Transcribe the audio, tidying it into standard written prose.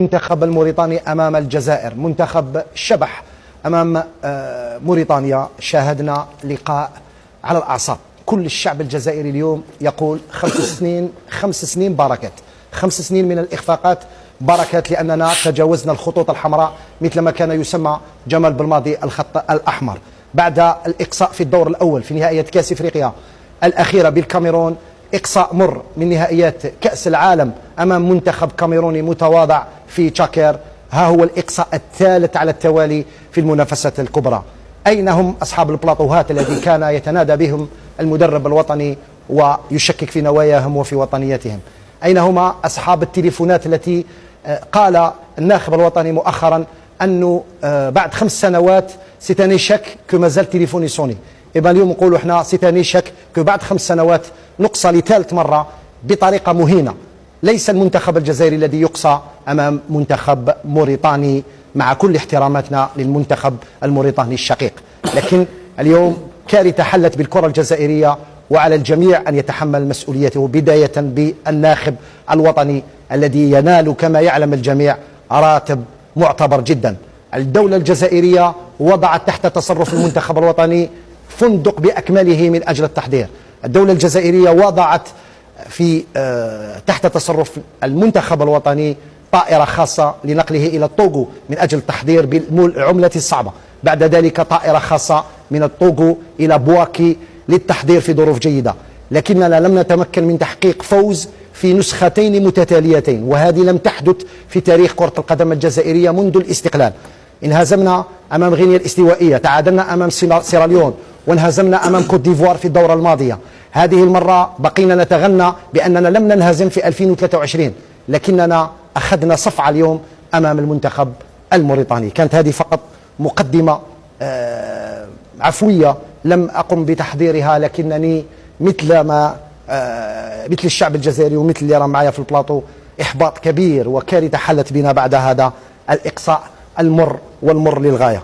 المنتخب الموريتاني أمام الجزائر، منتخب شبح أمام موريتانيا. شاهدنا لقاء على الأعصاب. كل الشعب الجزائري اليوم يقول 5 سنين بركات، 5 سنين من الإخفاقات بركات، لأننا تجاوزنا الخطوط الحمراء مثل ما كان يسمى جمال بالماضي الخط الأحمر. بعد الإقصاء في الدور الأول في نهائيات كأس إفريقيا الأخيرة بالكاميرون، إقصاء مر من نهائيات كأس العالم أمام منتخب كاميروني متواضع في تشاكير، ها هو الإقصاء الثالث على التوالي في المنافسة الكبرى. أين هم أصحاب البلاطوهات الذي كان يتنادى بهم المدرب الوطني ويشكك في نواياهم وفي وطنيتهم؟ أين هما أصحاب التليفونات التي قال الناخب الوطني مؤخرا أنه بعد 5 سنوات سيتاني شك كو مازال تليفوني سوني. إذا اليوم نقولوا احنا سيتاني شك كو بعد 5 سنوات نقصى لثالث مرة بطريقة مهينة. ليس المنتخب الجزائري الذي يقصى أمام منتخب موريتاني، مع كل احتراماتنا للمنتخب الموريتاني الشقيق، لكن اليوم كارثة حلت بالكرة الجزائرية، وعلى الجميع أن يتحمل مسؤوليته، بداية بالناخب الوطني الذي ينال كما يعلم الجميع راتب معتبر جدا. الدولة الجزائرية وضعت تحت تصرف المنتخب الوطني فندق بأكمله من أجل التحضير. الدولة الجزائرية وضعت في تحت تصرف المنتخب الوطني طائرة خاصة لنقله إلى الطوغو من أجل التحضير بالعملة الصعبة، بعد ذلك طائرة خاصة من الطوغو إلى بواكي للتحضير في ظروف جيدة، لكننا لم نتمكن من تحقيق فوز في نسختين متتاليتين، وهذه لم تحدث في تاريخ كرة القدم الجزائرية منذ الاستقلال. انهزمنا أمام غينيا الاستوائية، تعادلنا أمام سيراليون، وانهزمنا أمام كوت ديفوار في الدورة الماضية. هذه المرة بقينا نتغنى بأننا لم ننهزم في 2023، لكننا أخذنا صفعة اليوم أمام المنتخب الموريتاني. كانت هذه فقط مقدمة عفوية لم أقم بتحضيرها، لكنني مثل الشعب الجزائري ومثل اللي راه معايا في البلاطو، إحباط كبير وكارثة حلت بنا بعد هذا الإقصاء المر والمر للغاية.